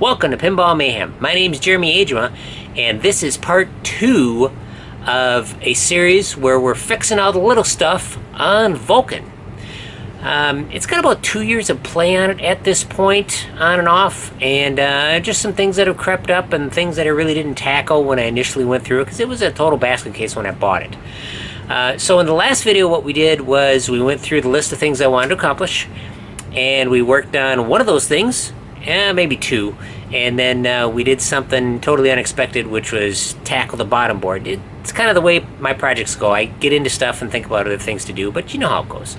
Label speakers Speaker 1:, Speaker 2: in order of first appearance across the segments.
Speaker 1: Welcome to Pinball Mayhem. My name is Jeremy Ajma, and this is part 2 of a series where we're fixing all the little stuff on Vulcan. It's got about 2 years of play on it at this point, on and off, and just some things that have crept up and things that I really didn't tackle when I initially went through it, because it was a total basket case when I bought it. So in the last video, what we did was we went through the list of things I wanted to accomplish, and we worked on one of those things, maybe two, and then we did something totally unexpected, which was tackle the bottom board. It's kind of the way my projects go. I get into stuff and think about other things to do, but you know how it goes.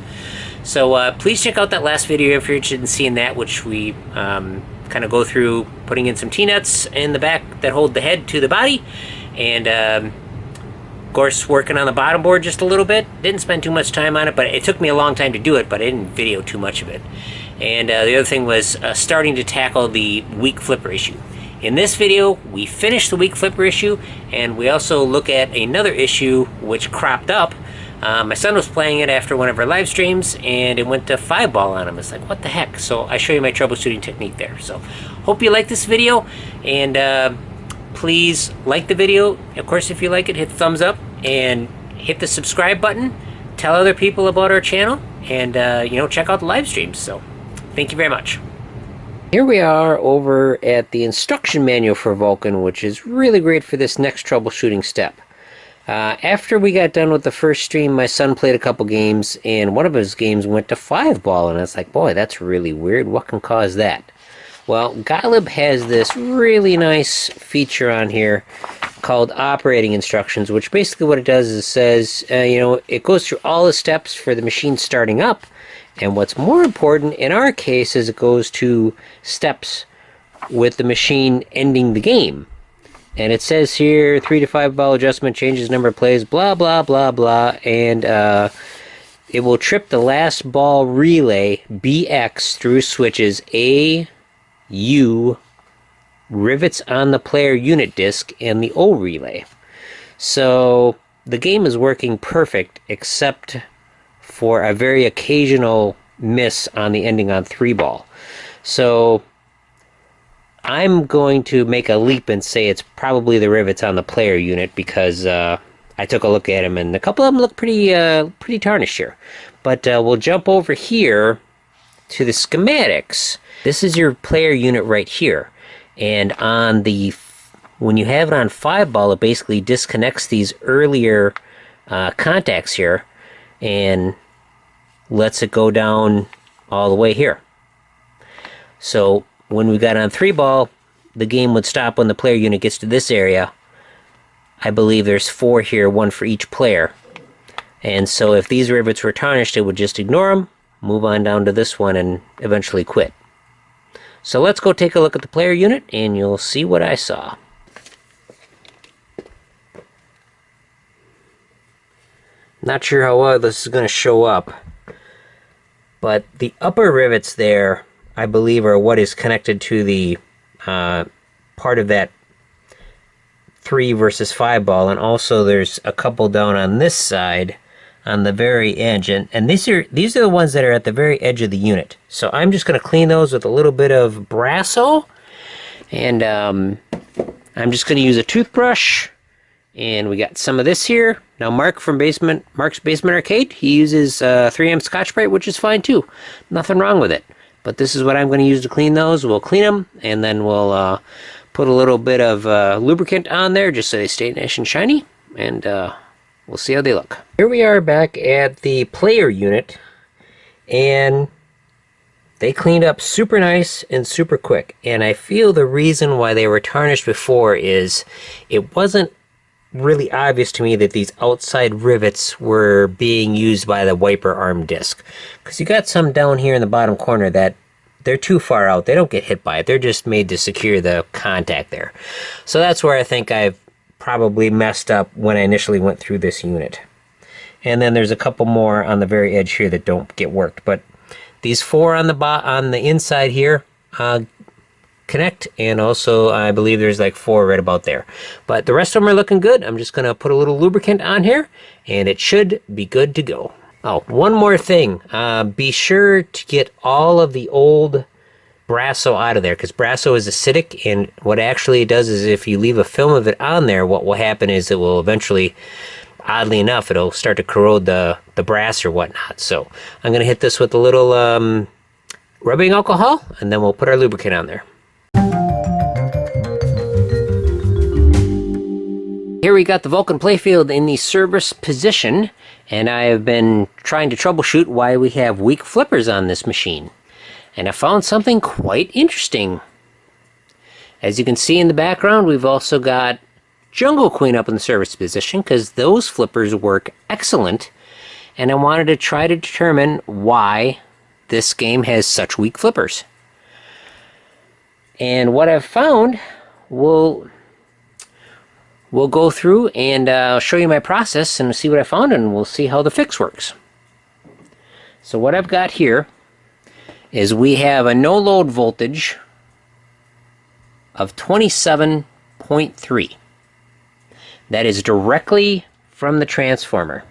Speaker 1: So please check out that last video if you're interested in seeing that, which we kind of go through putting in some T-nuts in the back that hold the head to the body, and of course working on the bottom board just a little bit. Didn't spend too much time on it, but it took me a long time to do it, but I didn't video too much of it. And the other thing was starting to tackle the weak flipper issue. In this video, we finish the weak flipper issue, and we also look at another issue which cropped up. My son was playing it after one of our live streams, and it went to 5-ball on him. It's like, what the heck? So I show you my troubleshooting technique there. So hope you like this video, and please like the video. Of course, if you like it, hit the thumbs up and hit the subscribe button. Tell other people about our channel, and check out the live streams. So thank you very much. Here we are over at the instruction manual for Vulcan, which is really great for this next troubleshooting step. After we got done with the first stream, my son played a couple games, and one of his games went to 5-ball, and I was like, boy, that's really weird. What can cause that? Well, Gottlieb has this really nice feature on here called operating instructions, which basically what it does is says, it goes through all the steps for the machine starting up, and what's more important in our case is it goes to steps with the machine ending the game. And it says here, 3 to 5-ball adjustment changes number of plays, blah, blah, blah, blah, and it will trip the last ball relay BX through switches A, U, rivets on the player unit disc, and the O relay. So the game is working perfect, except for a very occasional miss on the ending on 3-ball. So I'm going to make a leap and say it's probably the rivets on the player unit, because I took a look at them and a couple of them look pretty tarnished here. But we'll jump over here to the schematics. This is your player unit right here, and when you have it on 5-ball, it basically disconnects these earlier contacts here and lets it go down all the way here. So when we got on 3-ball, the game would stop when the player unit gets to this area. I believe there's 4 here, 1 for each player. And so if these rivets were tarnished, it would just ignore them, move on down to this one, and eventually quit. So let's go take a look at the player unit, and you'll see what I saw. Not sure how well this is going to show up, but the upper rivets there, I believe, are what is connected to the part of that 3 versus 5-ball, and also there's a couple down on this side on the very edge, and these are the ones that are at the very edge of the unit. So I'm just going to clean those with a little bit of Brasso, and I'm just going to use a toothbrush. And we got some of this here. Now Mark's Basement Arcade, he uses 3M Scotch-Brite, which is fine too. Nothing wrong with it. But this is what I'm going to use to clean those. We'll clean them, and then we'll put a little bit of lubricant on there just so they stay nice and shiny, and we'll see how they look. Here we are back at the player unit, and they cleaned up super nice and super quick. And I feel the reason why they were tarnished before is it wasn't really obvious to me that these outside rivets were being used by the wiper arm disc, because you got some down here in the bottom corner that they're too far out. They don't get hit by it. They're just made to secure the contact there. So that's where I think I've probably messed up when I initially went through this unit. And then there's a couple more on the very edge here that don't get worked, but these 4 on the inside here connect, and also I believe there's like 4 right about there, but the rest of them are looking good. I'm just gonna put a little lubricant on here, and it should be good to go. Oh, one more thing. Be sure to get all of the old Brasso out of there, because Brasso is acidic, and what actually it does is if you leave a film of it on there, what will happen is it will eventually, oddly enough, it'll start to corrode the brass or whatnot. So I'm going to hit this with a little rubbing alcohol, and then we'll put our lubricant on there. Here we got the Vulcan playfield in the service position, and I have been trying to troubleshoot why we have weak flippers on this machine. And I found something quite interesting. As you can see in the background, we've also got Jungle Queen up in the service position, because those flippers work excellent, and I wanted to try to determine why this game has such weak flippers. And what I've found, we'll go through and I'll show you my process and see what I found, and we'll see how the fix works. So what I've got here is we have a no load voltage of 27.3. That is directly from the transformer.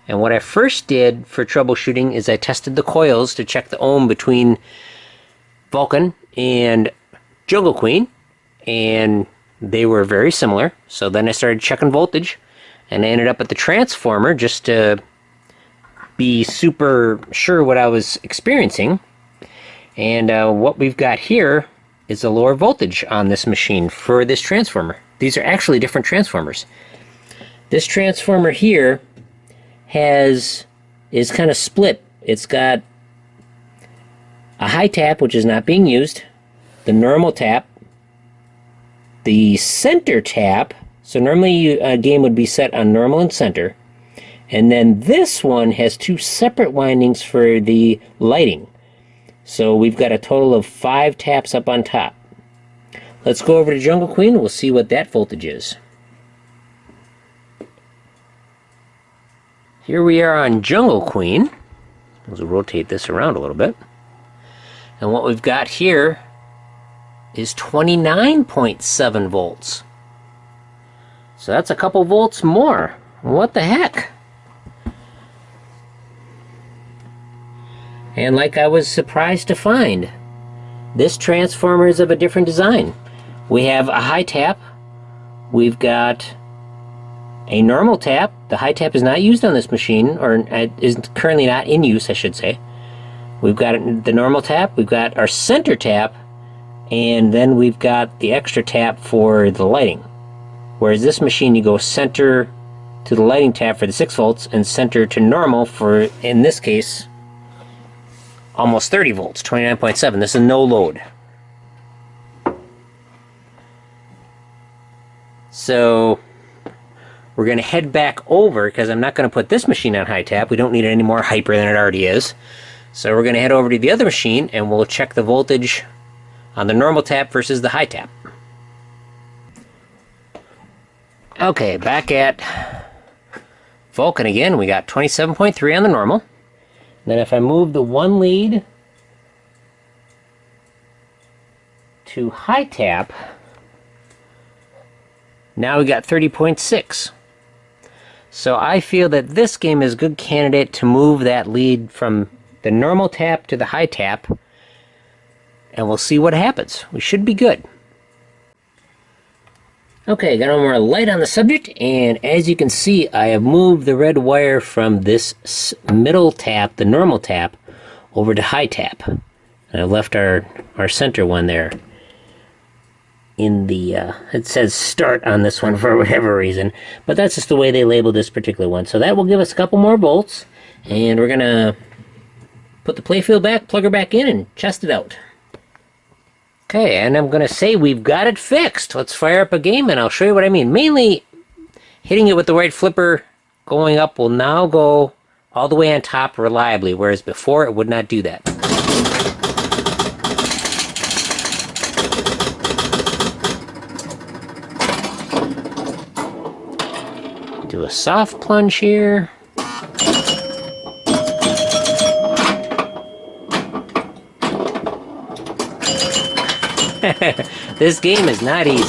Speaker 1: And what I first did for troubleshooting is I tested the coils to check the ohm between Vulcan and Jungle Queen, and they were very similar. So then I started checking voltage, and I ended up at the transformer just to be super sure what I was experiencing. And what we've got here is a lower voltage on this machine for this transformer. These are actually different transformers. This transformer here is kind of split. It's got a high tap, which is not being used, the normal tap, the center tap. So normally a game would be set on normal and center, and then this one has two separate windings for the lighting. So we've got a total of 5 taps up on top. Let's go over to Jungle Queen. We'll see what that voltage is. Here we are on Jungle Queen. Let's rotate this around a little bit. And what we've got here is 29.7 volts. So that's a couple volts more. What the heck? And like I was surprised to find, this transformer is of a different design. We have a high tap, we've got a normal tap. The high tap is not used on this machine, or is currently not in use, I should say. We've got the normal tap, we've got our center tap, and then we've got the extra tap for the lighting. Whereas this machine, you go center to the lighting tap for the 6 volts, and center to normal for, in this case, almost 30 volts, 29.7. This is no load. So we're going to head back over, because I'm not going to put this machine on high tap. We don't need it any more hyper than it already is. So we're going to head over to the other machine, and we'll check the voltage on the normal tap versus the high tap. Okay, back at Vulcan again. We got 27.3 on the normal. Then if I move the one lead to high tap, now we got 30.6. So I feel that this game is a good candidate to move that lead from the normal tap to the high tap, and we'll see what happens. We should be good. Okay, got a little more light on the subject, and as you can see, I have moved the red wire from this middle tap, the normal tap, over to high tap. And I've left our center one there in the, it says start on this one for whatever reason, but that's just the way they labeled this particular one. So that will give us a couple more volts, and we're gonna put the playfield back, plug her back in, and test it out. Okay, and I'm going to say we've got it fixed. Let's fire up a game, and I'll show you what I mean. Mainly, hitting it with the right flipper going up will now go all the way on top reliably, whereas before it would not do that. Do a soft plunge here. This game is not easy.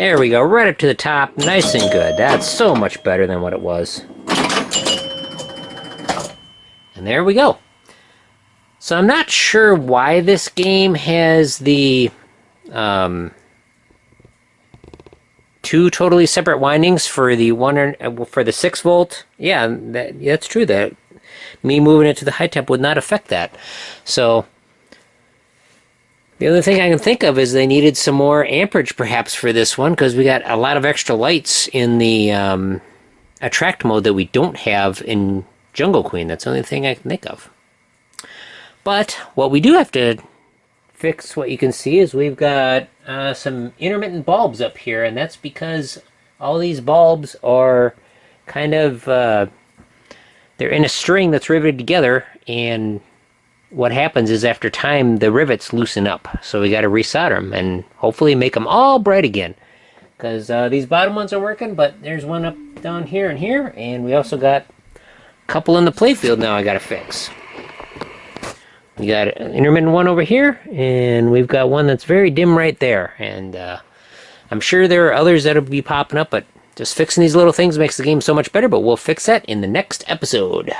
Speaker 1: There we go, right up to the top, nice and good. That's so much better than what it was. And there we go. So I'm not sure why this game has the two totally separate windings for the for the 6-volt. Yeah, that's true. That me moving it to the high temp would not affect that. So the other thing I can think of is they needed some more amperage perhaps for this one, because we got a lot of extra lights in the attract mode that we don't have in Jungle Queen. That's the only thing I can think of. But what we do have to fix, what you can see, is we've got some intermittent bulbs up here, and that's because all these bulbs are kind of they're in a string that's riveted together, and what happens is after time the rivets loosen up, so we got to resolder them and hopefully make them all bright again, because these bottom ones are working, but there's one up down here and here, and we also got a couple in the playfield now I got to fix. We got an intermittent one over here, and we've got one that's very dim right there. And I'm sure there are others that'll be popping up, but just fixing these little things makes the game so much better, but we'll fix that in the next episode.